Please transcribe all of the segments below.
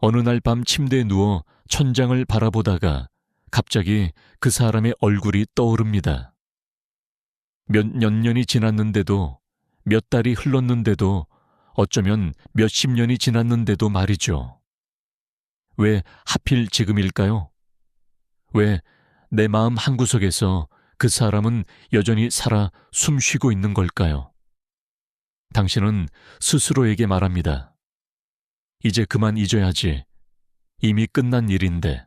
어느 날 밤 침대에 누워 천장을 바라보다가 갑자기 그 사람의 얼굴이 떠오릅니다. 몇 년이 지났는데도, 몇 달이 흘렀는데도, 어쩌면 몇십 년이 지났는데도 말이죠. 왜 하필 지금일까요? 왜 내 마음 한구석에서 그 사람은 여전히 살아 숨쉬고 있는 걸까요? 당신은 스스로에게 말합니다. 이제 그만 잊어야지. 이미 끝난 일인데.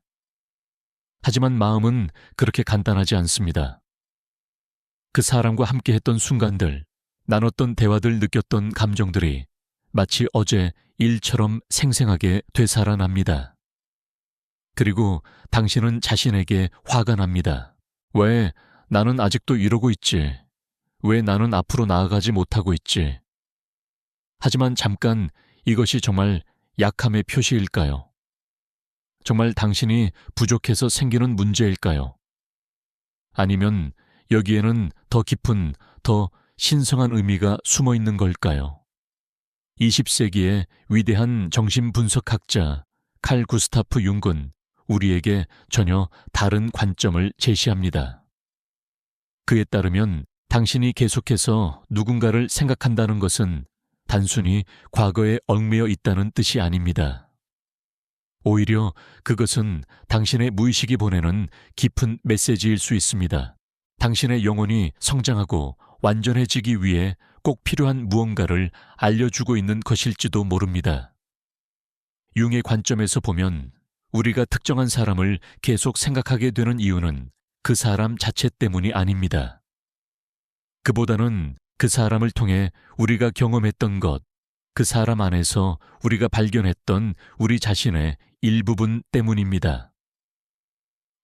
하지만 마음은 그렇게 간단하지 않습니다. 그 사람과 함께했던 순간들, 나눴던 대화들, 느꼈던 감정들이 마치 어제 일처럼 생생하게 되살아납니다. 그리고 당신은 자신에게 화가 납니다. 왜 나는 아직도 이러고 있지? 왜 나는 앞으로 나아가지 못하고 있지? 하지만 잠깐, 이것이 정말 약함의 표시일까요? 정말 당신이 부족해서 생기는 문제일까요? 아니면 여기에는 더 깊은, 더 신성한 의미가 숨어 있는 걸까요? 20세기의 위대한 정신분석학자 칼 구스타프 융은 우리에게 전혀 다른 관점을 제시합니다. 그에 따르면 당신이 계속해서 누군가를 생각한다는 것은 단순히 과거에 얽매여 있다는 뜻이 아닙니다. 오히려 그것은 당신의 무의식이 보내는 깊은 메시지일 수 있습니다. 당신의 영혼이 성장하고 완전해지기 위해 꼭 필요한 무언가를 알려주고 있는 것일지도 모릅니다. 융의 관점에서 보면 우리가 특정한 사람을 계속 생각하게 되는 이유는 그 사람 자체 때문이 아닙니다. 그보다는 그 사람을 통해 우리가 경험했던 것, 그 사람 안에서 우리가 발견했던 우리 자신의 일부분 때문입니다.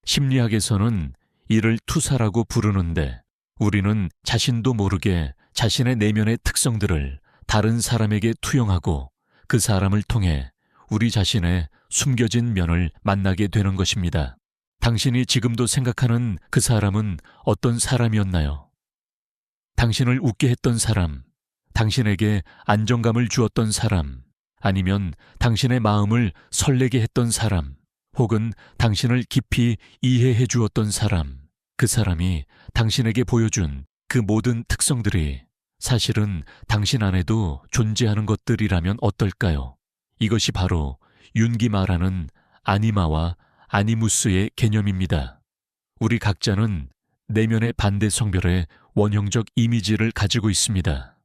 심리학에서는 이를 투사라고 부르는데 우리는 자신도 모르게 자신의 내면의 특성들을 다른 사람에게 투영하고 그 사람을 통해 우리 자신의 숨겨진 면을 만나게 되는 것입니다. 당신이 지금도 생각하는 그 사람은 어떤 사람이었나요? 당신을 웃게 했던 사람, 당신에게 안정감을 주었던 사람, 아니면 당신의 마음을 설레게 했던 사람, 혹은 당신을 깊이 이해해 주었던 사람, 그 사람이 당신에게 보여준 그 모든 특성들이 사실은 당신 안에도 존재하는 것들이라면 어떨까요? 이것이 바로 융이 말하는 아니마와 아니무스의 개념입니다. 우리 각자는 내면의 반대 성별의 원형적 이미지를 가지고 있습니다.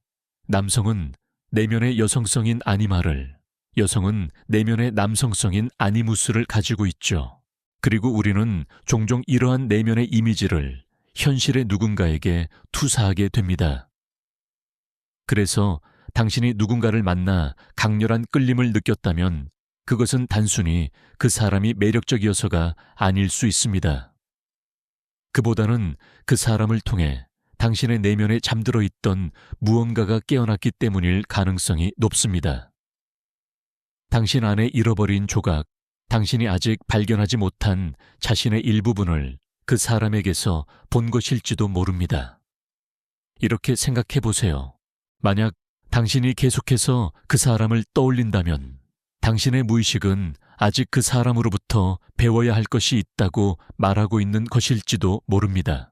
남성은 내면의 여성성인 아니마를, 여성은 내면의 남성성인 아니무스를 가지고 있죠. 그리고 우리는 종종 이러한 내면의 이미지를 현실의 누군가에게 투사하게 됩니다. 그래서 당신이 누군가를 만나 강렬한 끌림을 느꼈다면 그것은 단순히 그 사람이 매력적이어서가 아닐 수 있습니다. 그보다는 그 사람을 통해 당신의 내면에 잠들어 있던 무언가가 깨어났기 때문일 가능성이 높습니다. 당신 안에 잃어버린 조각, 당신이 아직 발견하지 못한 자신의 일부분을 그 사람에게서 본 것일지도 모릅니다. 이렇게 생각해 보세요. 만약 당신이 계속해서 그 사람을 떠올린다면 당신의 무의식은 아직 그 사람으로부터 배워야 할 것이 있다고 말하고 있는 것일지도 모릅니다.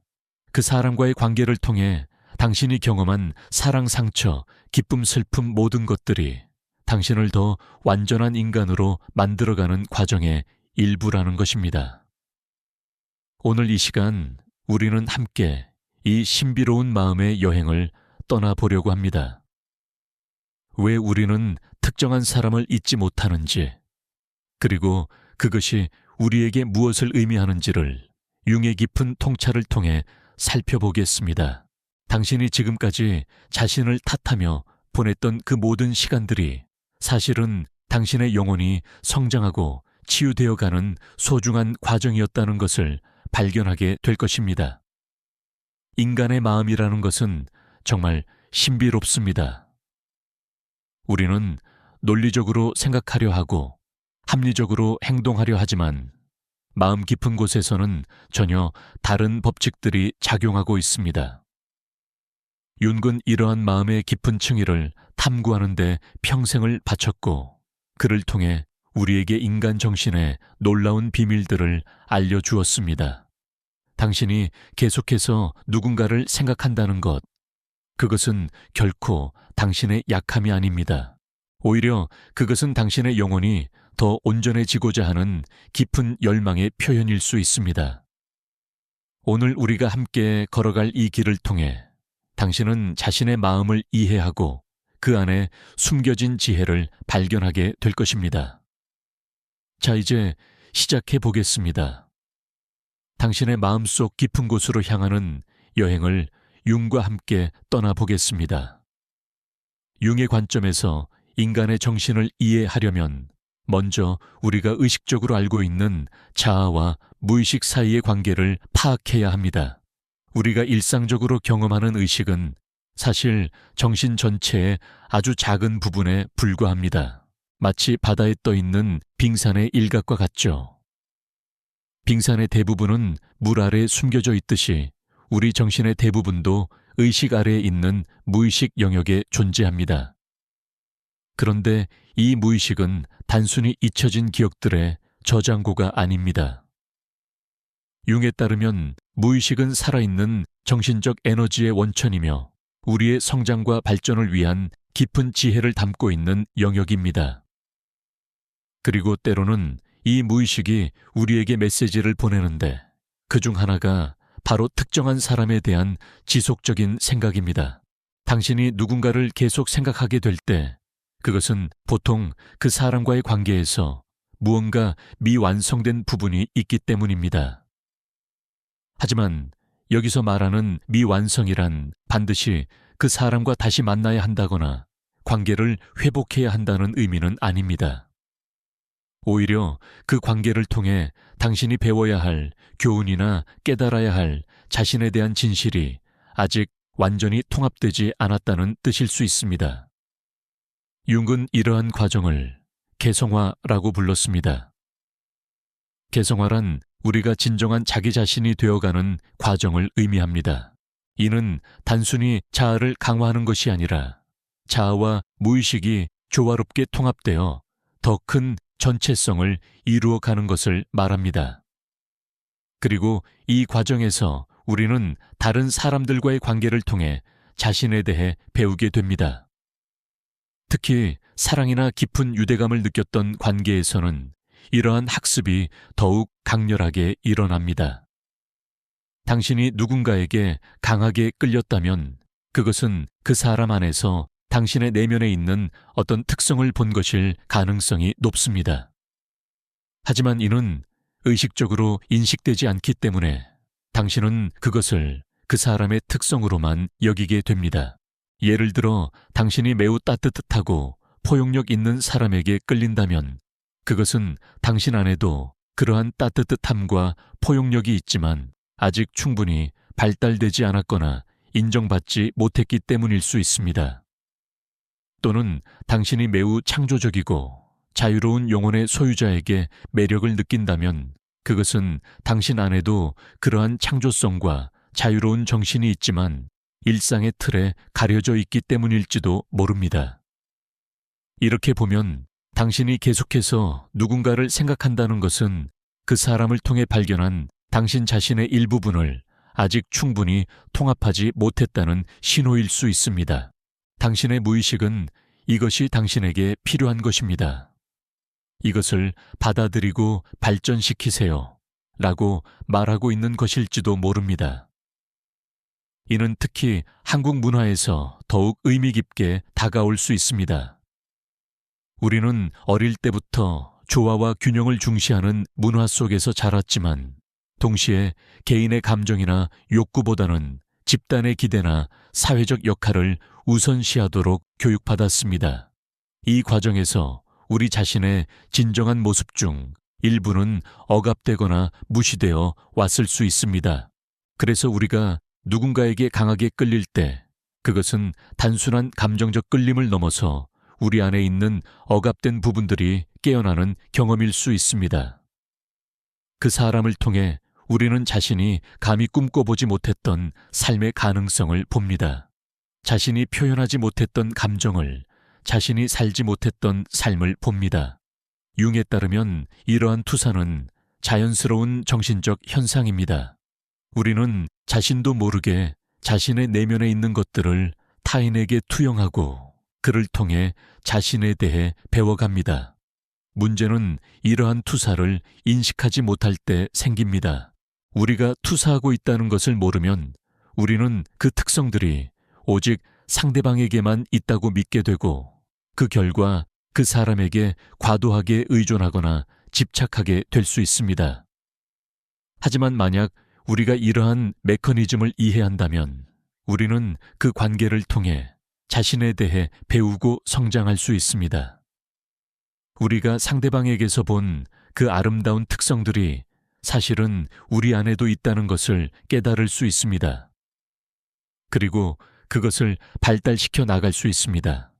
그 사람과의 관계를 통해 당신이 경험한 사랑, 상처, 기쁨, 슬픔 모든 것들이 당신을 더 완전한 인간으로 만들어가는 과정의 일부라는 것입니다. 오늘 이 시간 우리는 함께 이 신비로운 마음의 여행을 떠나보려고 합니다. 왜 우리는 특정한 사람을 잊지 못하는지, 그리고 그것이 우리에게 무엇을 의미하는지를 융의 깊은 통찰을 통해 살펴보겠습니다. 당신이 지금까지 자신을 탓하며 보냈던 그 모든 시간들이 사실은 당신의 영혼이 성장하고 치유되어가는 소중한 과정이었다는 것을 발견하게 될 것입니다. 인간의 마음이라는 것은 정말 신비롭습니다. 우리는 논리적으로 생각하려 하고 합리적으로 행동하려 하지만 마음 깊은 곳에서는 전혀 다른 법칙들이 작용하고 있습니다. 융은 이러한 마음의 깊은 층위를 탐구하는 데 평생을 바쳤고 그를 통해 우리에게 인간 정신의 놀라운 비밀들을 알려주었습니다. 당신이 계속해서 누군가를 생각한다는 것, 그것은 결코 당신의 약함이 아닙니다. 오히려 그것은 당신의 영혼이 더 온전해지고자 하는 깊은 열망의 표현일 수 있습니다. 오늘 우리가 함께 걸어갈 이 길을 통해 당신은 자신의 마음을 이해하고 그 안에 숨겨진 지혜를 발견하게 될 것입니다. 자, 이제 시작해 보겠습니다. 당신의 마음속 깊은 곳으로 향하는 여행을 융과 함께 떠나보겠습니다. 융의 관점에서 인간의 정신을 이해하려면 먼저 우리가 의식적으로 알고 있는 자아와 무의식 사이의 관계를 파악해야 합니다. 우리가 일상적으로 경험하는 의식은 사실 정신 전체의 아주 작은 부분에 불과합니다. 마치 바다에 떠 있는 빙산의 일각과 같죠. 빙산의 대부분은 물 아래에 숨겨져 있듯이 우리 정신의 대부분도 의식 아래에 있는 무의식 영역에 존재합니다. 그런데 이 무의식은 단순히 잊혀진 기억들의 저장고가 아닙니다. 융에 따르면 무의식은 살아있는 정신적 에너지의 원천이며 우리의 성장과 발전을 위한 깊은 지혜를 담고 있는 영역입니다. 그리고 때로는 이 무의식이 우리에게 메시지를 보내는데 그중 하나가 바로 특정한 사람에 대한 지속적인 생각입니다. 당신이 누군가를 계속 생각하게 될 때 그것은 보통 그 사람과의 관계에서 무언가 미완성된 부분이 있기 때문입니다. 하지만 여기서 말하는 미완성이란 반드시 그 사람과 다시 만나야 한다거나 관계를 회복해야 한다는 의미는 아닙니다. 오히려 그 관계를 통해 당신이 배워야 할 교훈이나 깨달아야 할 자신에 대한 진실이 아직 완전히 통합되지 않았다는 뜻일 수 있습니다. 융은 이러한 과정을 개성화라고 불렀습니다. 개성화란 우리가 진정한 자기 자신이 되어가는 과정을 의미합니다. 이는 단순히 자아를 강화하는 것이 아니라 자아와 무의식이 조화롭게 통합되어 더 큰 전체성을 이루어가는 것을 말합니다. 그리고 이 과정에서 우리는 다른 사람들과의 관계를 통해 자신에 대해 배우게 됩니다. 특히 사랑이나 깊은 유대감을 느꼈던 관계에서는 이러한 학습이 더욱 강렬하게 일어납니다. 당신이 누군가에게 강하게 끌렸다면 그것은 그 사람 안에서 당신의 내면에 있는 어떤 특성을 본 것일 가능성이 높습니다. 하지만 이는 의식적으로 인식되지 않기 때문에 당신은 그것을 그 사람의 특성으로만 여기게 됩니다. 예를 들어 당신이 매우 따뜻하고 포용력 있는 사람에게 끌린다면 그것은 당신 안에도 그러한 따뜻함과 포용력이 있지만 아직 충분히 발달되지 않았거나 인정받지 못했기 때문일 수 있습니다. 또는 당신이 매우 창조적이고 자유로운 영혼의 소유자에게 매력을 느낀다면 그것은 당신 안에도 그러한 창조성과 자유로운 정신이 있지만 일상의 틀에 가려져 있기 때문일지도 모릅니다. 이렇게 보면 당신이 계속해서 누군가를 생각한다는 것은 그 사람을 통해 발견한 당신 자신의 일부분을 아직 충분히 통합하지 못했다는 신호일 수 있습니다. 당신의 무의식은 이것이 당신에게 필요한 것입니다. 이것을 받아들이고 발전시키세요 라고 말하고 있는 것일지도 모릅니다. 이는 특히 한국 문화에서 더욱 의미 깊게 다가올 수 있습니다. 우리는 어릴 때부터 조화와 균형을 중시하는 문화 속에서 자랐지만 동시에 개인의 감정이나 욕구보다는 집단의 기대나 사회적 역할을 우선시하도록 교육받았습니다. 이 과정에서 우리 자신의 진정한 모습 중 일부는 억압되거나 무시되어 왔을 수 있습니다. 그래서 우리가 누군가에게 강하게 끌릴 때 그것은 단순한 감정적 끌림을 넘어서 우리 안에 있는 억압된 부분들이 깨어나는 경험일 수 있습니다. 그 사람을 통해 우리는 자신이 감히 꿈꿔보지 못했던 삶의 가능성을 봅니다. 자신이 표현하지 못했던 감정을, 자신이 살지 못했던 삶을 봅니다. 융에 따르면 이러한 투사는 자연스러운 정신적 현상입니다. 우리는 자신도 모르게 자신의 내면에 있는 것들을 타인에게 투영하고 그를 통해 자신에 대해 배워갑니다. 문제는 이러한 투사를 인식하지 못할 때 생깁니다. 우리가 투사하고 있다는 것을 모르면 우리는 그 특성들이 오직 상대방에게만 있다고 믿게 되고 그 결과 그 사람에게 과도하게 의존하거나 집착하게 될 수 있습니다. 하지만 만약 우리가 이러한 메커니즘을 이해한다면 우리는 그 관계를 통해 자신에 대해 배우고 성장할 수 있습니다. 우리가 상대방에게서 본 그 아름다운 특성들이 사실은 우리 안에도 있다는 것을 깨달을 수 있습니다. 그리고 그것을 발달시켜 나갈 수 있습니다.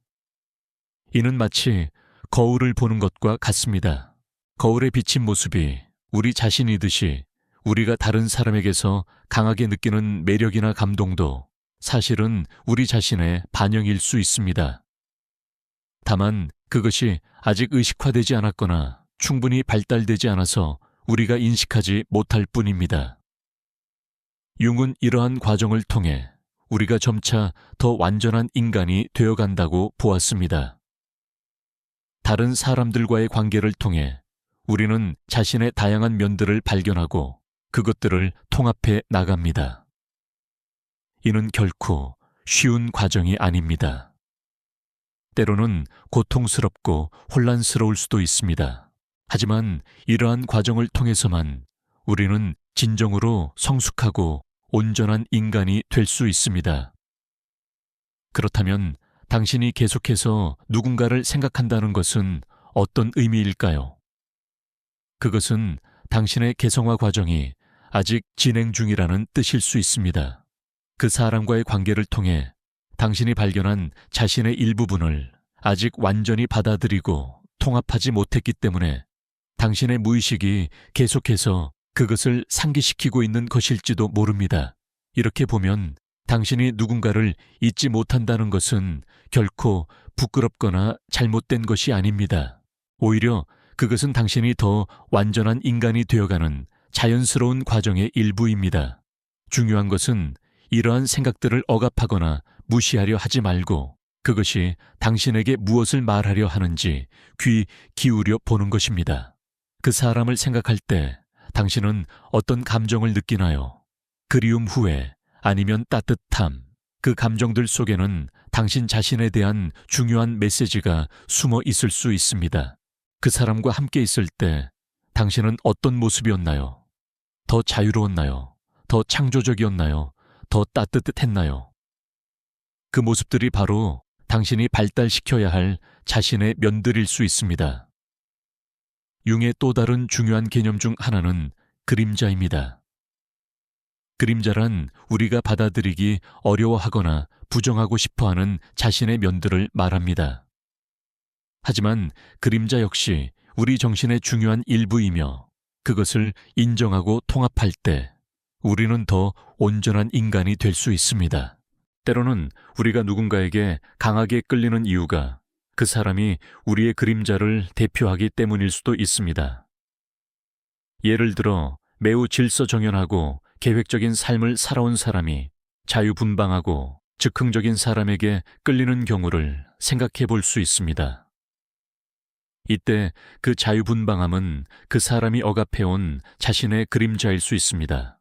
이는 마치 거울을 보는 것과 같습니다. 거울에 비친 모습이 우리 자신이듯이 우리가 다른 사람에게서 강하게 느끼는 매력이나 감동도 사실은 우리 자신의 반영일 수 있습니다. 다만 그것이 아직 의식화되지 않았거나 충분히 발달되지 않아서 우리가 인식하지 못할 뿐입니다. 융은 이러한 과정을 통해 우리가 점차 더 완전한 인간이 되어간다고 보았습니다. 다른 사람들과의 관계를 통해 우리는 자신의 다양한 면들을 발견하고 그것들을 통합해 나갑니다. 이는 결코 쉬운 과정이 아닙니다. 때로는 고통스럽고 혼란스러울 수도 있습니다. 하지만 이러한 과정을 통해서만 우리는 진정으로 성숙하고 온전한 인간이 될 수 있습니다. 그렇다면 당신이 계속해서 누군가를 생각한다는 것은 어떤 의미일까요? 그것은 당신의 개성화 과정이 아직 진행 중이라는 뜻일 수 있습니다. 그 사람과의 관계를 통해 당신이 발견한 자신의 일부분을 아직 완전히 받아들이고 통합하지 못했기 때문에 당신의 무의식이 계속해서 그것을 상기시키고 있는 것일지도 모릅니다. 이렇게 보면 당신이 누군가를 잊지 못한다는 것은 결코 부끄럽거나 잘못된 것이 아닙니다. 오히려 그것은 당신이 더 완전한 인간이 되어가는 자연스러운 과정의 일부입니다. 중요한 것은 이러한 생각들을 억압하거나 무시하려 하지 말고 그것이 당신에게 무엇을 말하려 하는지 귀 기울여 보는 것입니다. 그 사람을 생각할 때 당신은 어떤 감정을 느끼나요? 그리움 후에 아니면 따뜻함, 그 감정들 속에는 당신 자신에 대한 중요한 메시지가 숨어 있을 수 있습니다. 그 사람과 함께 있을 때 당신은 어떤 모습이었나요? 더 자유로웠나요? 더 창조적이었나요? 더 따뜻했나요? 그 모습들이 바로 당신이 발달시켜야 할 자신의 면들일 수 있습니다. 융의 또 다른 중요한 개념 중 하나는 그림자입니다. 그림자란 우리가 받아들이기 어려워하거나 부정하고 싶어하는 자신의 면들을 말합니다. 하지만 그림자 역시 우리 정신의 중요한 일부이며 그것을 인정하고 통합할 때 우리는 더 온전한 인간이 될 수 있습니다. 때로는 우리가 누군가에게 강하게 끌리는 이유가 그 사람이 우리의 그림자를 대표하기 때문일 수도 있습니다. 예를 들어 매우 질서정연하고 계획적인 삶을 살아온 사람이 자유분방하고 즉흥적인 사람에게 끌리는 경우를 생각해 볼 수 있습니다. 이때 그 자유분방함은 그 사람이 억압해온 자신의 그림자일 수 있습니다.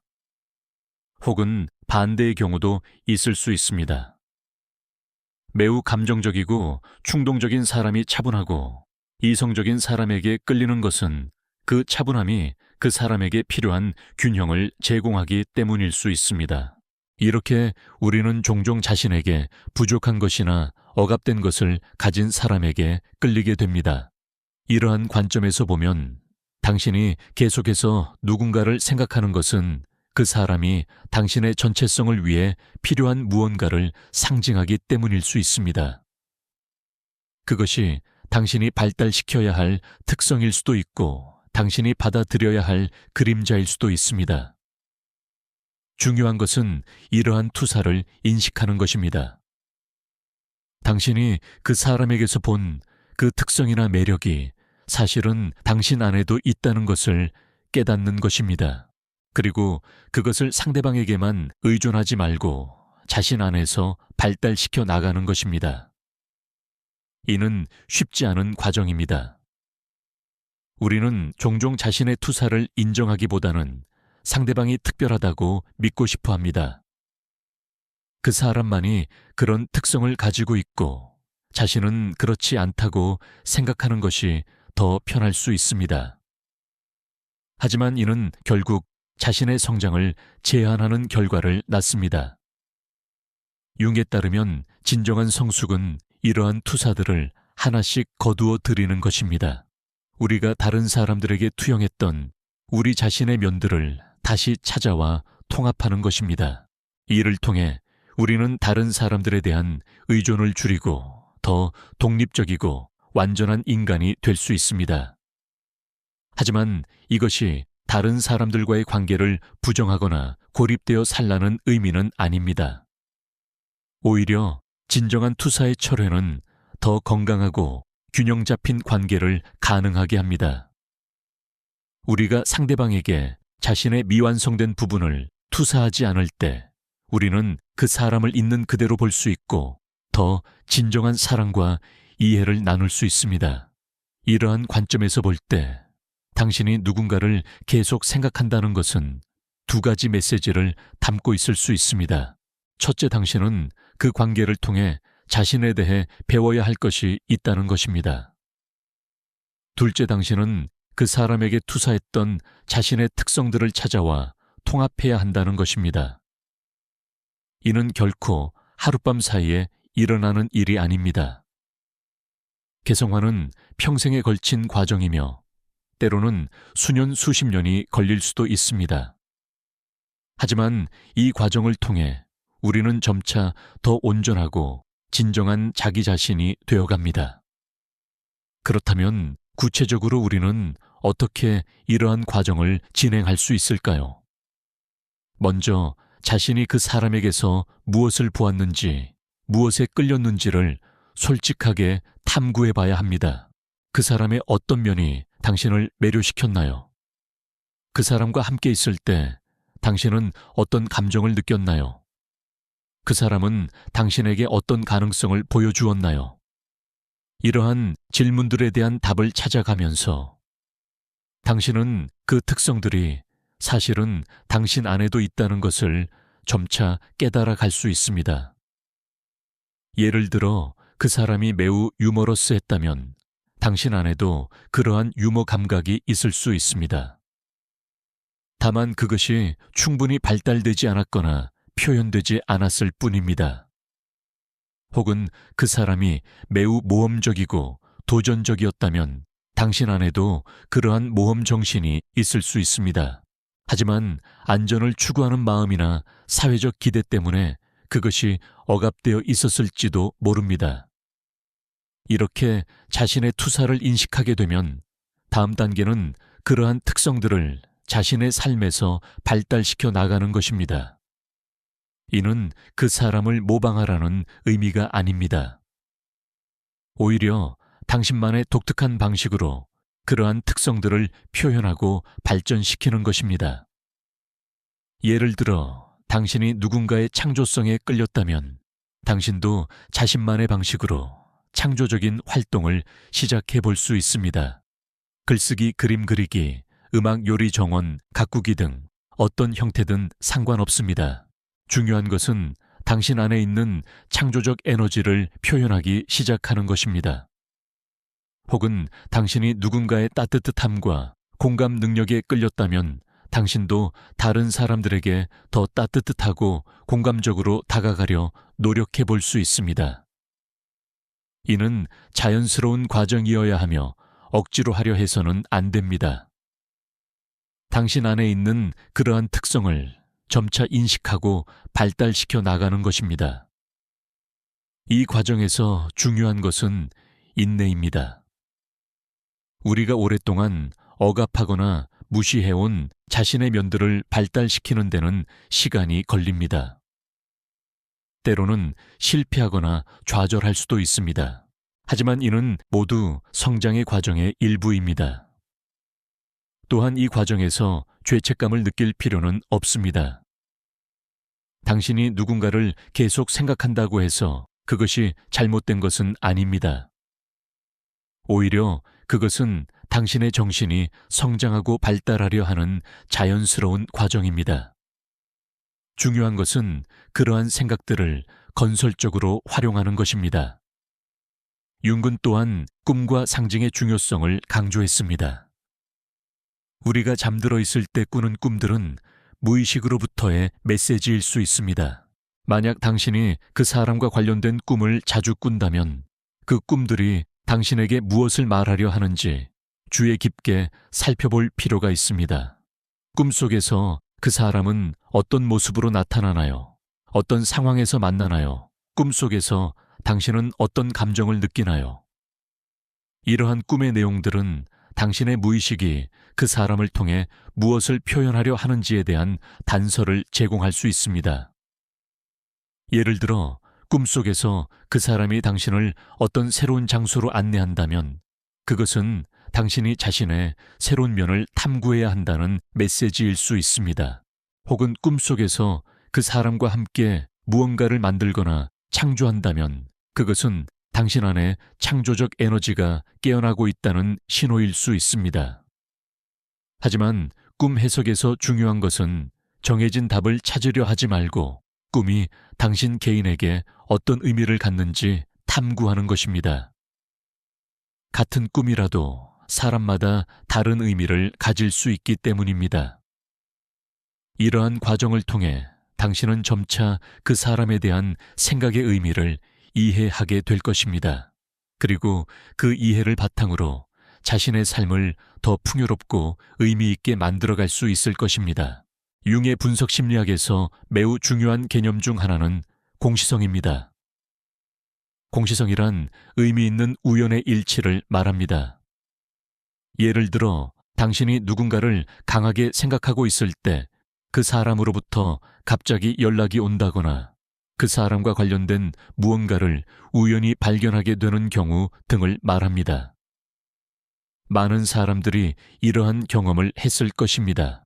혹은 반대의 경우도 있을 수 있습니다. 매우 감정적이고 충동적인 사람이 차분하고 이성적인 사람에게 끌리는 것은 그 차분함이 그 사람에게 필요한 균형을 제공하기 때문일 수 있습니다. 이렇게 우리는 종종 자신에게 부족한 것이나 억압된 것을 가진 사람에게 끌리게 됩니다. 이러한 관점에서 보면 당신이 계속해서 누군가를 생각하는 것은 그 사람이 당신의 전체성을 위해 필요한 무언가를 상징하기 때문일 수 있습니다. 그것이 당신이 발달시켜야 할 특성일 수도 있고 당신이 받아들여야 할 그림자일 수도 있습니다. 중요한 것은 이러한 투사를 인식하는 것입니다. 당신이 그 사람에게서 본 그 특성이나 매력이 사실은 당신 안에도 있다는 것을 깨닫는 것입니다. 그리고 그것을 상대방에게만 의존하지 말고 자신 안에서 발달시켜 나가는 것입니다. 이는 쉽지 않은 과정입니다. 우리는 종종 자신의 투사를 인정하기보다는 상대방이 특별하다고 믿고 싶어 합니다. 그 사람만이 그런 특성을 가지고 있고 자신은 그렇지 않다고 생각하는 것이 더 편할 수 있습니다. 하지만 이는 결국 자신의 성장을 제한하는 결과를 낳습니다. 융에 따르면 진정한 성숙은 이러한 투사들을 하나씩 거두어 들이는 것입니다. 우리가 다른 사람들에게 투영했던 우리 자신의 면들을 다시 찾아와 통합하는 것입니다. 이를 통해 우리는 다른 사람들에 대한 의존을 줄이고 더 독립적이고 완전한 인간이 될 수 있습니다. 하지만 이것이 다른 사람들과의 관계를 부정하거나 고립되어 살라는 의미는 아닙니다. 오히려 진정한 투사의 철회는 더 건강하고 균형 잡힌 관계를 가능하게 합니다. 우리가 상대방에게 자신의 미완성된 부분을 투사하지 않을 때 우리는 그 사람을 있는 그대로 볼 수 있고 더 진정한 사랑과 이해를 나눌 수 있습니다. 이러한 관점에서 볼 때 당신이 누군가를 계속 생각한다는 것은 두 가지 메시지를 담고 있을 수 있습니다. 첫째, 당신은 그 관계를 통해 자신에 대해 배워야 할 것이 있다는 것입니다. 둘째, 당신은 그 사람에게 투사했던 자신의 특성들을 찾아와 통합해야 한다는 것입니다. 이는 결코 하룻밤 사이에 일어나는 일이 아닙니다. 개성화는 평생에 걸친 과정이며 때로는 수년 수십 년이 걸릴 수도 있습니다. 하지만 이 과정을 통해 우리는 점차 더 온전하고 진정한 자기 자신이 되어갑니다. 그렇다면 구체적으로 우리는 어떻게 이러한 과정을 진행할 수 있을까요? 먼저 자신이 그 사람에게서 무엇을 보았는지, 무엇에 끌렸는지를 솔직하게 탐구해 봐야 합니다. 그 사람의 어떤 면이 당신을 매료시켰나요? 그 사람과 함께 있을 때 당신은 어떤 감정을 느꼈나요? 그 사람은 당신에게 어떤 가능성을 보여주었나요? 이러한 질문들에 대한 답을 찾아가면서 당신은 그 특성들이 사실은 당신 안에도 있다는 것을 점차 깨달아 갈 수 있습니다. 예를 들어 그 사람이 매우 유머러스했다면 당신 안에도 그러한 유머 감각이 있을 수 있습니다. 다만 그것이 충분히 발달되지 않았거나 표현되지 않았을 뿐입니다. 혹은 그 사람이 매우 모험적이고 도전적이었다면 당신 안에도 그러한 모험 정신이 있을 수 있습니다. 하지만 안전을 추구하는 마음이나 사회적 기대 때문에 그것이 억압되어 있었을지도 모릅니다. 이렇게 자신의 투사를 인식하게 되면 다음 단계는 그러한 특성들을 자신의 삶에서 발달시켜 나가는 것입니다. 이는 그 사람을 모방하라는 의미가 아닙니다. 오히려 당신만의 독특한 방식으로 그러한 특성들을 표현하고 발전시키는 것입니다. 예를 들어 당신이 누군가의 창조성에 끌렸다면 당신도 자신만의 방식으로 창조적인 활동을 시작해 볼 수 있습니다. 글쓰기, 그림 그리기, 음악, 요리, 정원, 가꾸기 등 어떤 형태든 상관없습니다. 중요한 것은 당신 안에 있는 창조적 에너지를 표현하기 시작하는 것입니다. 혹은 당신이 누군가의 따뜻함과 공감 능력에 끌렸다면 당신도 다른 사람들에게 더 따뜻하고 공감적으로 다가가려 노력해 볼 수 있습니다. 이는 자연스러운 과정이어야 하며 억지로 하려 해서는 안 됩니다. 당신 안에 있는 그러한 특성을 점차 인식하고 발달시켜 나가는 것입니다. 이 과정에서 중요한 것은 인내입니다. 우리가 오랫동안 억압하거나 무시해온 자신의 면들을 발달시키는 데는 시간이 걸립니다. 때로는 실패하거나 좌절할 수도 있습니다. 하지만 이는 모두 성장의 과정의 일부입니다. 또한 이 과정에서 죄책감을 느낄 필요는 없습니다. 당신이 누군가를 계속 생각한다고 해서 그것이 잘못된 것은 아닙니다. 오히려 그것은 당신의 정신이 성장하고 발달하려 하는 자연스러운 과정입니다. 중요한 것은 그러한 생각들을 건설적으로 활용하는 것입니다. 융은 또한 꿈과 상징의 중요성을 강조했습니다. 우리가 잠들어 있을 때 꾸는 꿈들은 무의식으로부터의 메시지일 수 있습니다. 만약 당신이 그 사람과 관련된 꿈을 자주 꾼다면 그 꿈들이 당신에게 무엇을 말하려 하는지 주의 깊게 살펴볼 필요가 있습니다. 꿈속에서 그 사람은 어떤 모습으로 나타나나요? 어떤 상황에서 만나나요? 꿈속에서 당신은 어떤 감정을 느끼나요? 이러한 꿈의 내용들은 당신의 무의식이 그 사람을 통해 무엇을 표현하려 하는지에 대한 단서를 제공할 수 있습니다. 예를 들어 꿈속에서 그 사람이 당신을 어떤 새로운 장소로 안내한다면 그것은 당신이 자신의 새로운 면을 탐구해야 한다는 메시지일 수 있습니다. 혹은 꿈속에서 그 사람과 함께 무언가를 만들거나 창조한다면 그것은 당신 안에 창조적 에너지가 깨어나고 있다는 신호일 수 있습니다. 하지만 꿈 해석에서 중요한 것은 정해진 답을 찾으려 하지 말고 꿈이 당신 개인에게 어떤 의미를 갖는지 탐구하는 것입니다. 같은 꿈이라도 사람마다 다른 의미를 가질 수 있기 때문입니다. 이러한 과정을 통해 당신은 점차 그 사람에 대한 생각의 의미를 이해하게 될 것입니다. 그리고 그 이해를 바탕으로 자신의 삶을 더 풍요롭고 의미 있게 만들어갈 수 있을 것입니다. 융의 분석 심리학에서 매우 중요한 개념 중 하나는 공시성입니다. 공시성이란 의미 있는 우연의 일치를 말합니다. 예를 들어 당신이 누군가를 강하게 생각하고 있을 때 그 사람으로부터 갑자기 연락이 온다거나 그 사람과 관련된 무언가를 우연히 발견하게 되는 경우 등을 말합니다. 많은 사람들이 이러한 경험을 했을 것입니다.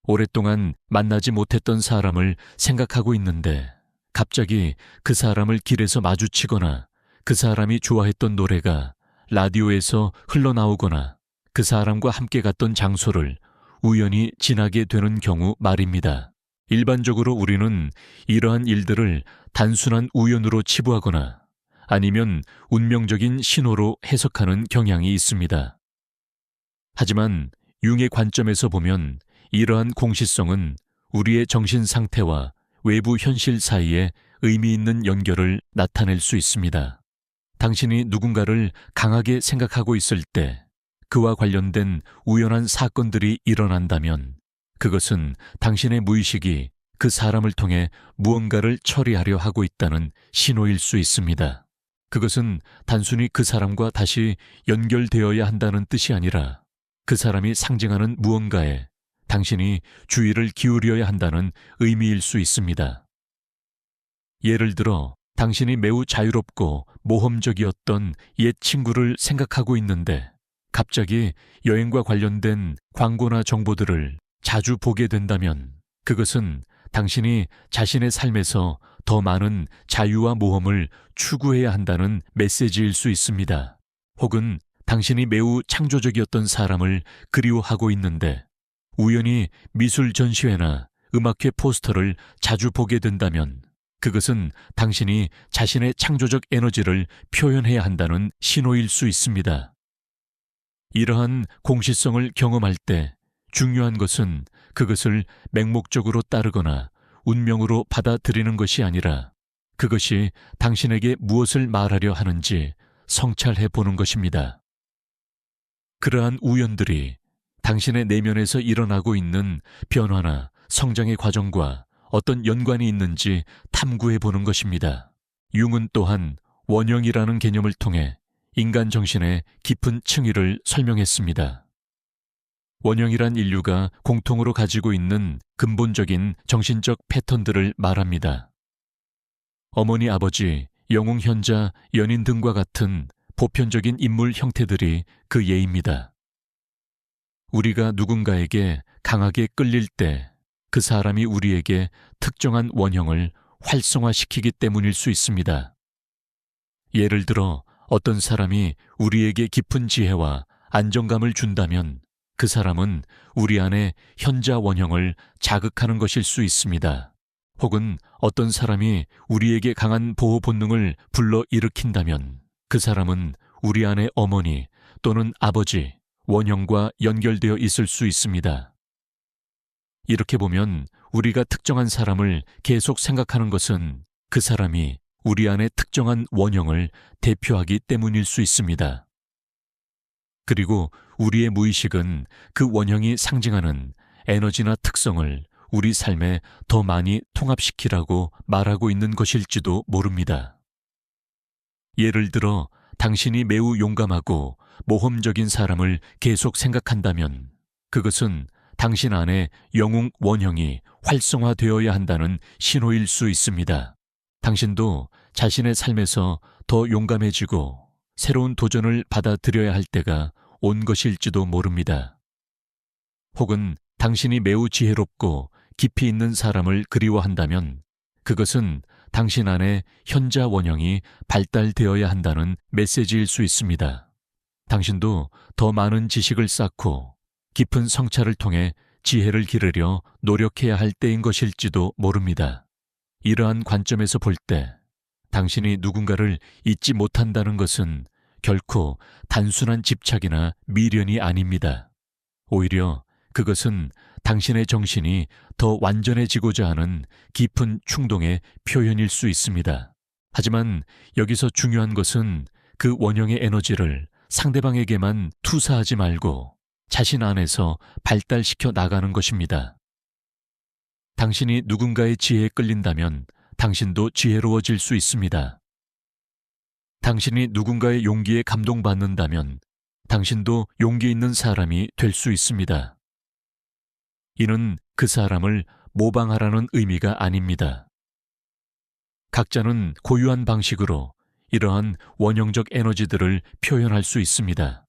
오랫동안 만나지 못했던 사람을 생각하고 있는데 갑자기 그 사람을 길에서 마주치거나 그 사람이 좋아했던 노래가 라디오에서 흘러나오거나 그 사람과 함께 갔던 장소를 우연히 지나게 되는 경우 말입니다. 일반적으로 우리는 이러한 일들을 단순한 우연으로 치부하거나 아니면 운명적인 신호로 해석하는 경향이 있습니다. 하지만 융의 관점에서 보면 이러한 공시성은 우리의 정신 상태와 외부 현실 사이에 의미 있는 연결을 나타낼 수 있습니다. 당신이 누군가를 강하게 생각하고 있을 때 그와 관련된 우연한 사건들이 일어난다면 그것은 당신의 무의식이 그 사람을 통해 무언가를 처리하려 하고 있다는 신호일 수 있습니다. 그것은 단순히 그 사람과 다시 연결되어야 한다는 뜻이 아니라 그 사람이 상징하는 무언가에 당신이 주의를 기울여야 한다는 의미일 수 있습니다. 예를 들어 당신이 매우 자유롭고 모험적이었던 옛 친구를 생각하고 있는데 갑자기 여행과 관련된 광고나 정보들을 자주 보게 된다면 그것은 당신이 자신의 삶에서 더 많은 자유와 모험을 추구해야 한다는 메시지일 수 있습니다. 혹은 당신이 매우 창조적이었던 사람을 그리워하고 있는데 우연히 미술 전시회나 음악회 포스터를 자주 보게 된다면 그것은 당신이 자신의 창조적 에너지를 표현해야 한다는 신호일 수 있습니다. 이러한 공시성을 경험할 때 중요한 것은 그것을 맹목적으로 따르거나 운명으로 받아들이는 것이 아니라 그것이 당신에게 무엇을 말하려 하는지 성찰해 보는 것입니다. 그러한 우연들이 당신의 내면에서 일어나고 있는 변화나 성장의 과정과 어떤 연관이 있는지 탐구해 보는 것입니다. 융은 또한 원형이라는 개념을 통해 인간 정신의 깊은 층위를 설명했습니다. 원형이란 인류가 공통으로 가지고 있는 근본적인 정신적 패턴들을 말합니다. 어머니, 아버지, 영웅, 현자, 연인 등과 같은 보편적인 인물 형태들이 그 예입니다. 우리가 누군가에게 강하게 끌릴 때 그 사람이 우리에게 특정한 원형을 활성화시키기 때문일 수 있습니다. 예를 들어 어떤 사람이 우리에게 깊은 지혜와 안정감을 준다면 그 사람은 우리 안에 현자 원형을 자극하는 것일 수 있습니다. 혹은 어떤 사람이 우리에게 강한 보호 본능을 불러일으킨다면 그 사람은 우리 안에 어머니 또는 아버지 원형과 연결되어 있을 수 있습니다. 이렇게 보면 우리가 특정한 사람을 계속 생각하는 것은 그 사람이 우리 안에 특정한 원형을 대표하기 때문일 수 있습니다. 그리고 우리의 무의식은 그 원형이 상징하는 에너지나 특성을 우리 삶에 더 많이 통합시키라고 말하고 있는 것일지도 모릅니다. 예를 들어 당신이 매우 용감하고 모험적인 사람을 계속 생각한다면 그것은 당신 안에 영웅 원형이 활성화되어야 한다는 신호일 수 있습니다. 당신도 자신의 삶에서 더 용감해지고 새로운 도전을 받아들여야 할 때가 온 것일지도 모릅니다. 혹은 당신이 매우 지혜롭고 깊이 있는 사람을 그리워한다면 그것은 당신 안에 현자 원형이 발달되어야 한다는 메시지일 수 있습니다. 당신도 더 많은 지식을 쌓고 깊은 성찰을 통해 지혜를 기르려 노력해야 할 때인 것일지도 모릅니다. 이러한 관점에서 볼 때 당신이 누군가를 잊지 못한다는 것은 결코 단순한 집착이나 미련이 아닙니다. 오히려 그것은 당신의 정신이 더 완전해지고자 하는 깊은 충동의 표현일 수 있습니다. 하지만 여기서 중요한 것은 그 원형의 에너지를 상대방에게만 투사하지 말고 자신 안에서 발달시켜 나가는 것입니다. 당신이 누군가의 지혜에 끌린다면 당신도 지혜로워질 수 있습니다. 당신이 누군가의 용기에 감동받는다면 당신도 용기 있는 사람이 될 수 있습니다. 이는 그 사람을 모방하라는 의미가 아닙니다. 각자는 고유한 방식으로 이러한 원형적 에너지들을 표현할 수 있습니다.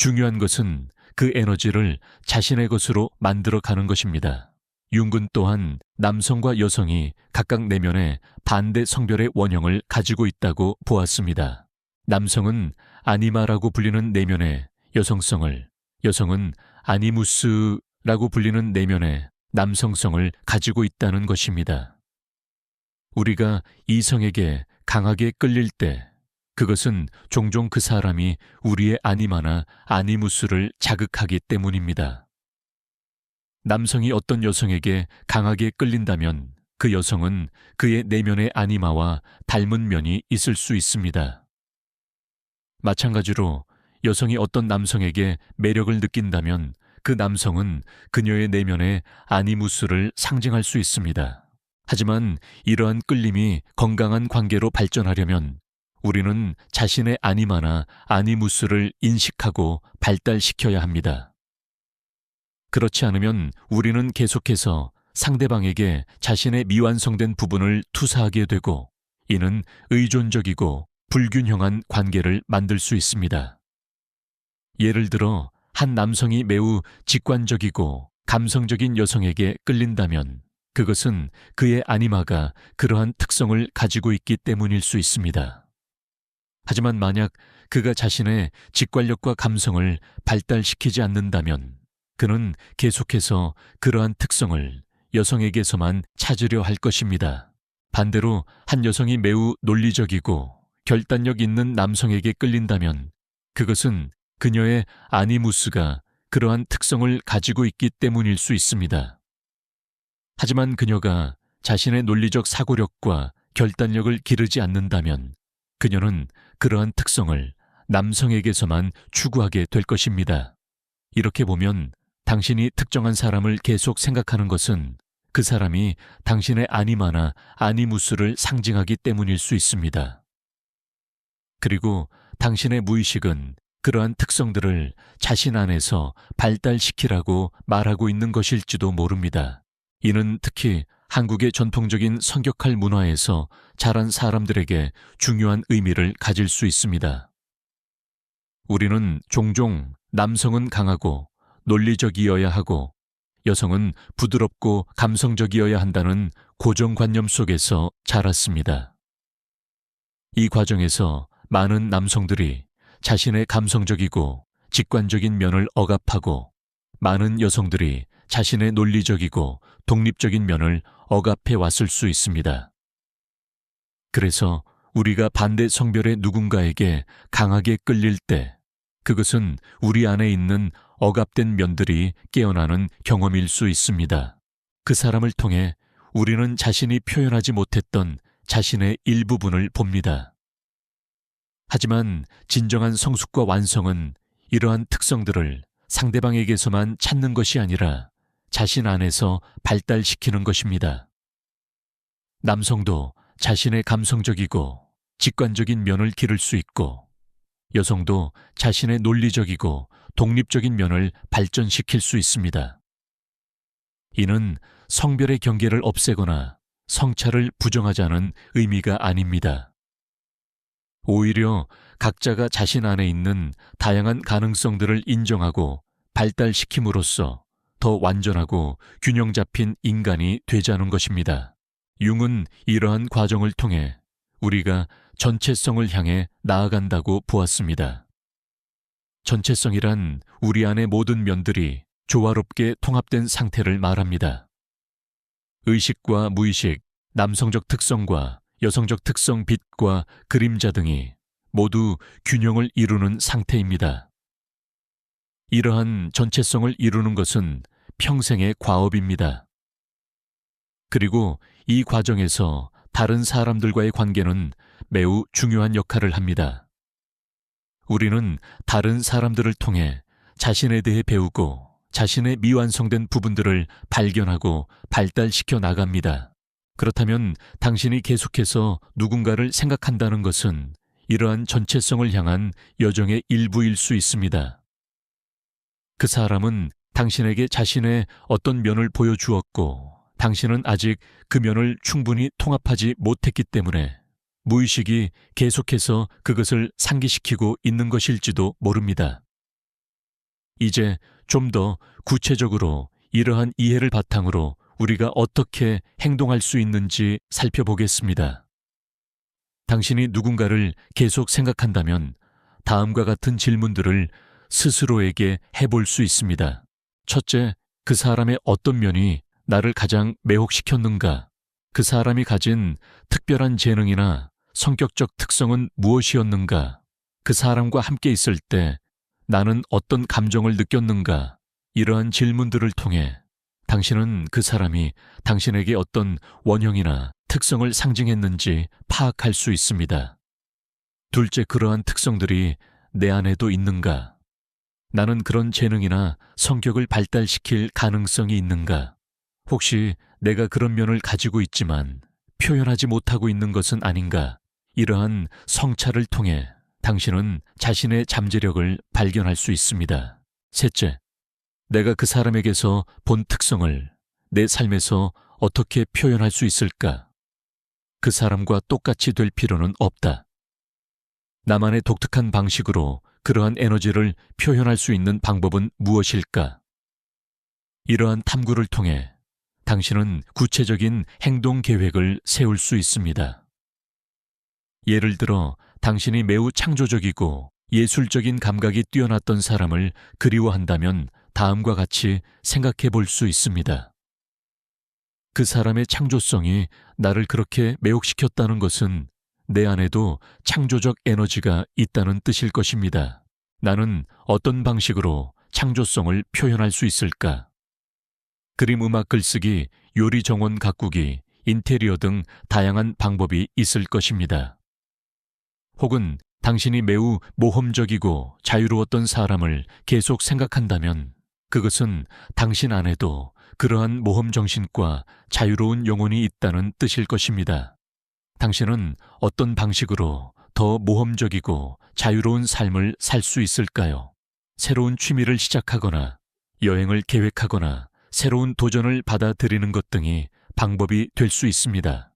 중요한 것은 그 에너지를 자신의 것으로 만들어 가는 것입니다. 융은 또한 남성과 여성이 각각 내면에 반대 성별의 원형을 가지고 있다고 보았습니다. 남성은 아니마라고 불리는 내면의 여성성을, 여성은 아니무스라고 불리는 내면의 남성성을 가지고 있다는 것입니다. 우리가 이성에게 강하게 끌릴 때 그것은 종종 그 사람이 우리의 아니마나 아니무스를 자극하기 때문입니다. 남성이 어떤 여성에게 강하게 끌린다면 그 여성은 그의 내면의 아니마와 닮은 면이 있을 수 있습니다. 마찬가지로 여성이 어떤 남성에게 매력을 느낀다면 그 남성은 그녀의 내면의 아니무스를 상징할 수 있습니다. 하지만 이러한 끌림이 건강한 관계로 발전하려면 우리는 자신의 아니마나 아니무스를 인식하고 발달시켜야 합니다. 그렇지 않으면 우리는 계속해서 상대방에게 자신의 미완성된 부분을 투사하게 되고 이는 의존적이고 불균형한 관계를 만들 수 있습니다. 예를 들어 한 남성이 매우 직관적이고 감성적인 여성에게 끌린다면 그것은 그의 아니마가 그러한 특성을 가지고 있기 때문일 수 있습니다. 하지만 만약 그가 자신의 직관력과 감성을 발달시키지 않는다면 그는 계속해서 그러한 특성을 여성에게서만 찾으려 할 것입니다. 반대로 한 여성이 매우 논리적이고 결단력 있는 남성에게 끌린다면 그것은 그녀의 아니무스가 그러한 특성을 가지고 있기 때문일 수 있습니다. 하지만 그녀가 자신의 논리적 사고력과 결단력을 기르지 않는다면 그녀는 그러한 특성을 남성에게서만 추구하게 될 것입니다. 이렇게 보면 당신이 특정한 사람을 계속 생각하는 것은 그 사람이 당신의 아니마나 아니무스를 상징하기 때문일 수 있습니다. 그리고 당신의 무의식은 그러한 특성들을 자신 안에서 발달시키라고 말하고 있는 것일지도 모릅니다. 이는 특히 한국의 전통적인 성격할 문화에서 자란 사람들에게 중요한 의미를 가질 수 있습니다. 우리는 종종 남성은 강하고 논리적이어야 하고 여성은 부드럽고 감성적이어야 한다는 고정관념 속에서 자랐습니다. 이 과정에서 많은 남성들이 자신의 감성적이고 직관적인 면을 억압하고 많은 여성들이 자신의 논리적이고 독립적인 면을 억압해 왔을 수 있습니다. 그래서 우리가 반대 성별의 누군가에게 강하게 끌릴 때 그것은 우리 안에 있는 억압된 면들이 깨어나는 경험일 수 있습니다. 그 사람을 통해 우리는 자신이 표현하지 못했던 자신의 일부분을 봅니다. 하지만 진정한 성숙과 완성은 이러한 특성들을 상대방에게서만 찾는 것이 아니라 자신 안에서 발달시키는 것입니다. 남성도 자신의 감성적이고 직관적인 면을 기를 수 있고 여성도 자신의 논리적이고 독립적인 면을 발전시킬 수 있습니다. 이는 성별의 경계를 없애거나 성차를 부정하자는 의미가 아닙니다. 오히려 각자가 자신 안에 있는 다양한 가능성들을 인정하고 발달시킴으로써 더 완전하고 균형 잡힌 인간이 되자는 것입니다. 융은 이러한 과정을 통해 우리가 전체성을 향해 나아간다고 보았습니다. 전체성이란 우리 안의 모든 면들이 조화롭게 통합된 상태를 말합니다. 의식과 무의식, 남성적 특성과 여성적 특성 빛과 그림자 등이 모두 균형을 이루는 상태입니다. 이러한 전체성을 이루는 것은 평생의 과업입니다. 그리고 이 과정에서 다른 사람들과의 관계는 매우 중요한 역할을 합니다. 우리는 다른 사람들을 통해 자신에 대해 배우고 자신의 미완성된 부분들을 발견하고 발달시켜 나갑니다. 그렇다면 당신이 계속해서 누군가를 생각한다는 것은 이러한 전체성을 향한 여정의 일부일 수 있습니다. 그 사람은 당신에게 자신의 어떤 면을 보여주었고 당신은 아직 그 면을 충분히 통합하지 못했기 때문에 무의식이 계속해서 그것을 상기시키고 있는 것일지도 모릅니다. 이제 좀 더 구체적으로 이러한 이해를 바탕으로 우리가 어떻게 행동할 수 있는지 살펴보겠습니다. 당신이 누군가를 계속 생각한다면 다음과 같은 질문들을 스스로에게 해볼 수 있습니다. 첫째, 그 사람의 어떤 면이 나를 가장 매혹시켰는가? 그 사람이 가진 특별한 재능이나 성격적 특성은 무엇이었는가? 그 사람과 함께 있을 때 나는 어떤 감정을 느꼈는가? 이러한 질문들을 통해 당신은 그 사람이 당신에게 어떤 원형이나 특성을 상징했는지 파악할 수 있습니다. 둘째, 그러한 특성들이 내 안에도 있는가? 나는 그런 재능이나 성격을 발달시킬 가능성이 있는가? 혹시 내가 그런 면을 가지고 있지만 표현하지 못하고 있는 것은 아닌가? 이러한 성찰을 통해 당신은 자신의 잠재력을 발견할 수 있습니다. 셋째, 내가 그 사람에게서 본 특성을 내 삶에서 어떻게 표현할 수 있을까? 그 사람과 똑같이 될 필요는 없다. 나만의 독특한 방식으로 그러한 에너지를 표현할 수 있는 방법은 무엇일까? 이러한 탐구를 통해 당신은 구체적인 행동 계획을 세울 수 있습니다. 예를 들어 당신이 매우 창조적이고 예술적인 감각이 뛰어났던 사람을 그리워한다면 다음과 같이 생각해 볼 수 있습니다. 그 사람의 창조성이 나를 그렇게 매혹시켰다는 것은 내 안에도 창조적 에너지가 있다는 뜻일 것입니다. 나는 어떤 방식으로 창조성을 표현할 수 있을까? 그림, 음악, 글쓰기, 요리, 정원, 가꾸기, 인테리어 등 다양한 방법이 있을 것입니다. 혹은 당신이 매우 모험적이고 자유로웠던 사람을 계속 생각한다면 그것은 당신 안에도 그러한 모험 정신과 자유로운 영혼이 있다는 뜻일 것입니다. 당신은 어떤 방식으로 더 모험적이고 자유로운 삶을 살 수 있을까요? 새로운 취미를 시작하거나 여행을 계획하거나 새로운 도전을 받아들이는 것 등이 방법이 될 수 있습니다.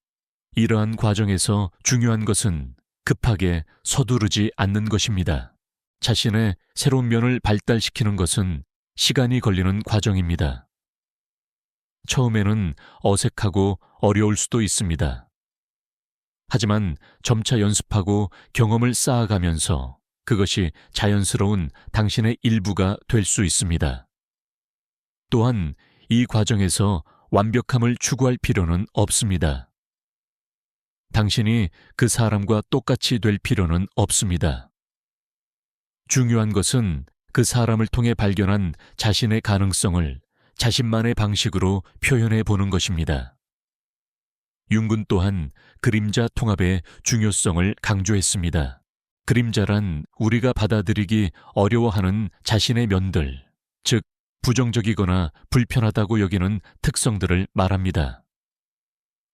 이러한 과정에서 중요한 것은 급하게 서두르지 않는 것입니다. 자신의 새로운 면을 발달시키는 것은 시간이 걸리는 과정입니다. 처음에는 어색하고 어려울 수도 있습니다. 하지만 점차 연습하고 경험을 쌓아가면서 그것이 자연스러운 당신의 일부가 될 수 있습니다. 또한 이 과정에서 완벽함을 추구할 필요는 없습니다. 당신이 그 사람과 똑같이 될 필요는 없습니다. 중요한 것은 그 사람을 통해 발견한 자신의 가능성을 자신만의 방식으로 표현해 보는 것입니다. 융군 또한 그림자 통합의 중요성을 강조했습니다. 그림자란 우리가 받아들이기 어려워하는 자신의 면들, 즉 부정적이거나 불편하다고 여기는 특성들을 말합니다.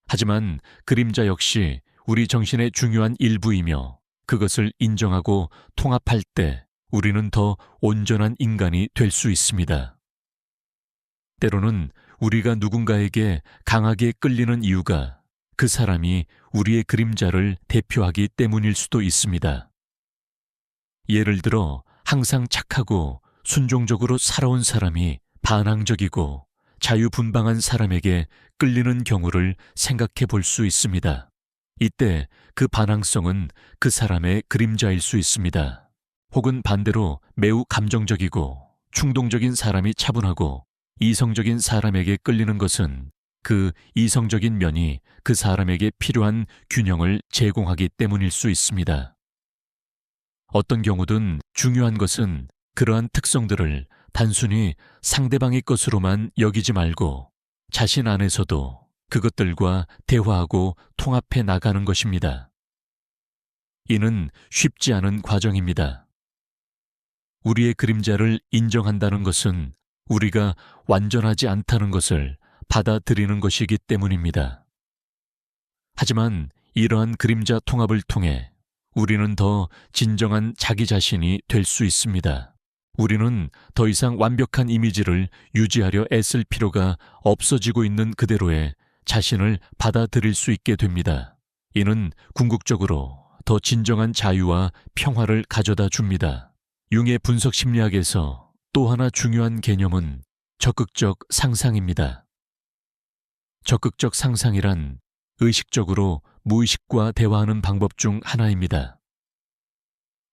하지만 그림자 역시 우리 정신의 중요한 일부이며 그것을 인정하고 통합할 때 우리는 더 온전한 인간이 될 수 있습니다. 때로는 우리가 누군가에게 강하게 끌리는 이유가 그 사람이 우리의 그림자를 대표하기 때문일 수도 있습니다. 예를 들어 항상 착하고 순종적으로 살아온 사람이 반항적이고 자유분방한 사람에게 끌리는 경우를 생각해 볼 수 있습니다. 이때 그 반항성은 그 사람의 그림자일 수 있습니다. 혹은 반대로 매우 감정적이고 충동적인 사람이 차분하고 이성적인 사람에게 끌리는 것은 그 이성적인 면이 그 사람에게 필요한 균형을 제공하기 때문일 수 있습니다. 어떤 경우든 중요한 것은 그러한 특성들을 단순히 상대방의 것으로만 여기지 말고 자신 안에서도 그것들과 대화하고 통합해 나가는 것입니다. 이는 쉽지 않은 과정입니다. 우리의 그림자를 인정한다는 것은 우리가 완전하지 않다는 것을 받아들이는 것이기 때문입니다. 하지만 이러한 그림자 통합을 통해 우리는 더 진정한 자기 자신이 될 수 있습니다. 우리는 더 이상 완벽한 이미지를 유지하려 애쓸 필요가 없어지고 있는 그대로의 자신을 받아들일 수 있게 됩니다. 이는 궁극적으로 더 진정한 자유와 평화를 가져다 줍니다. 융의 분석 심리학에서 또 하나 중요한 개념은 적극적 상상입니다. 적극적 상상이란 의식적으로 무의식과 대화하는 방법 중 하나입니다.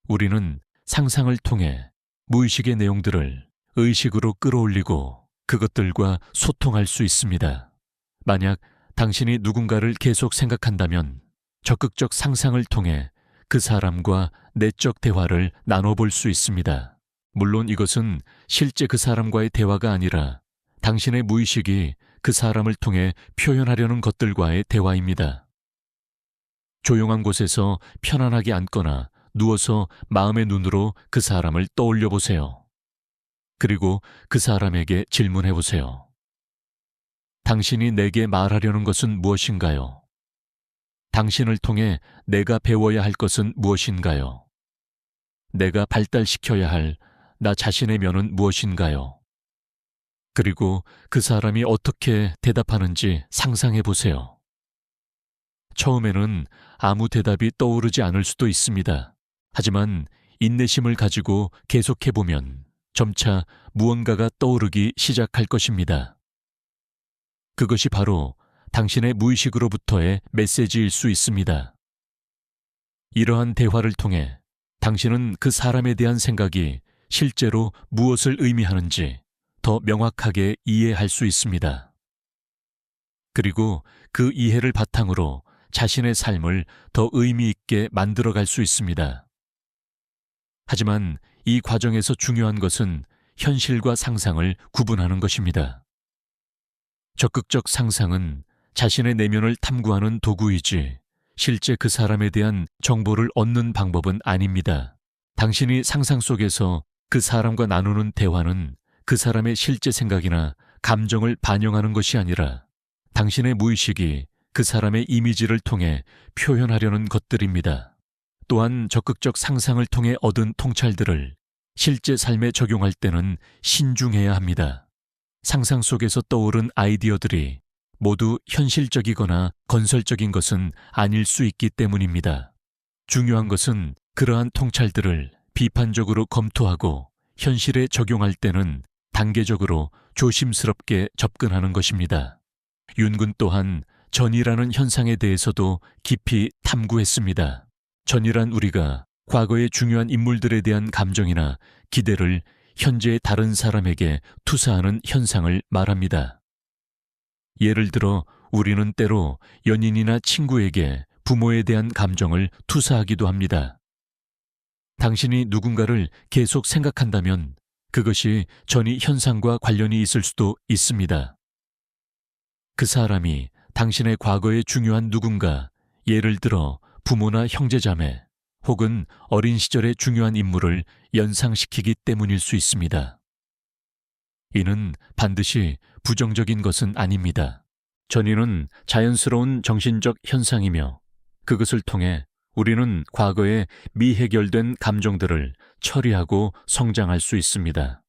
우리는 상상을 통해 무의식의 내용들을 의식으로 끌어올리고 그것들과 소통할 수 있습니다. 만약 당신이 누군가를 계속 생각한다면 적극적 상상을 통해 그 사람과 내적 대화를 나눠볼 수 있습니다. 물론 이것은 실제 그 사람과의 대화가 아니라 당신의 무의식이 그 사람을 통해 표현하려는 것들과의 대화입니다. 조용한 곳에서 편안하게 앉거나 누워서 마음의 눈으로 그 사람을 떠올려 보세요. 그리고 그 사람에게 질문해 보세요. 당신이 내게 말하려는 것은 무엇인가요? 당신을 통해 내가 배워야 할 것은 무엇인가요? 내가 발달시켜야 할 나 자신의 면은 무엇인가요? 그리고 그 사람이 어떻게 대답하는지 상상해 보세요. 처음에는 아무 대답이 떠오르지 않을 수도 있습니다. 하지만 인내심을 가지고 계속해보면 점차 무언가가 떠오르기 시작할 것입니다. 그것이 바로 당신의 무의식으로부터의 메시지일 수 있습니다. 이러한 대화를 통해 당신은 그 사람에 대한 생각이 실제로 무엇을 의미하는지 더 명확하게 이해할 수 있습니다. 그리고 그 이해를 바탕으로 자신의 삶을 더 의미 있게 만들어갈 수 있습니다. 하지만 이 과정에서 중요한 것은 현실과 상상을 구분하는 것입니다. 적극적 상상은 자신의 내면을 탐구하는 도구이지 실제 그 사람에 대한 정보를 얻는 방법은 아닙니다. 당신이 상상 속에서 그 사람과 나누는 대화는 그 사람의 실제 생각이나 감정을 반영하는 것이 아니라 당신의 무의식이 그 사람의 이미지를 통해 표현하려는 것들입니다. 또한 적극적 상상을 통해 얻은 통찰들을 실제 삶에 적용할 때는 신중해야 합니다. 상상 속에서 떠오른 아이디어들이 모두 현실적이거나 건설적인 것은 아닐 수 있기 때문입니다. 중요한 것은 그러한 통찰들을 비판적으로 검토하고 현실에 적용할 때는 단계적으로 조심스럽게 접근하는 것입니다. 윤군 또한 전이라는 현상에 대해서도 깊이 탐구했습니다. 전이란 우리가 과거의 중요한 인물들에 대한 감정이나 기대를 현재의 다른 사람에게 투사하는 현상을 말합니다. 예를 들어 우리는 때로 연인이나 친구에게 부모에 대한 감정을 투사하기도 합니다. 당신이 누군가를 계속 생각한다면 그것이 전이 현상과 관련이 있을 수도 있습니다. 그 사람이 당신의 과거의 중요한 누군가, 예를 들어 부모나 형제자매, 혹은 어린 시절의 중요한 인물을 연상시키기 때문일 수 있습니다. 이는 반드시 부정적인 것은 아닙니다. 전이는 자연스러운 정신적 현상이며 그것을 통해 우리는 과거의 미해결된 감정들을 처리하고 성장할 수 있습니다.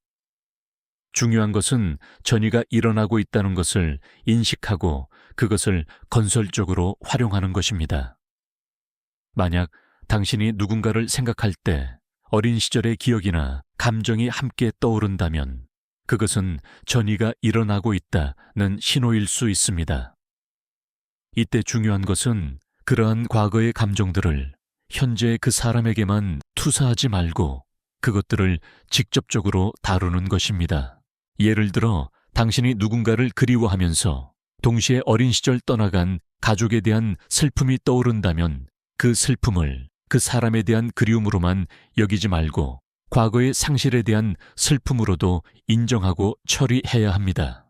중요한 것은 전이가 일어나고 있다는 것을 인식하고 그것을 건설적으로 활용하는 것입니다. 만약 당신이 누군가를 생각할 때 어린 시절의 기억이나 감정이 함께 떠오른다면 그것은 전이가 일어나고 있다는 신호일 수 있습니다. 이때 중요한 것은 그러한 과거의 감정들을 현재 그 사람에게만 투사하지 말고 그것들을 직접적으로 다루는 것입니다. 예를 들어 당신이 누군가를 그리워하면서 동시에 어린 시절 떠나간 가족에 대한 슬픔이 떠오른다면 그 슬픔을 그 사람에 대한 그리움으로만 여기지 말고 과거의 상실에 대한 슬픔으로도 인정하고 처리해야 합니다.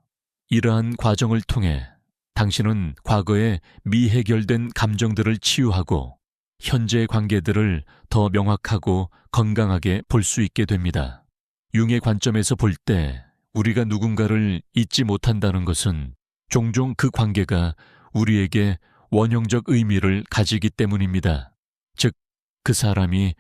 이러한 과정을 통해 당신은 과거의 미해결된 감정들을 치유하고 현재의 관계들을 더 명확하고 건강하게 볼 수 있게 됩니다. 융의 관점에서 볼 때 우리가 누군가를 잊지 못한다는 것은 종종 그 관계가 우리에게 원형적 의미를 가지기 때문입니다. 즉, 그 사람이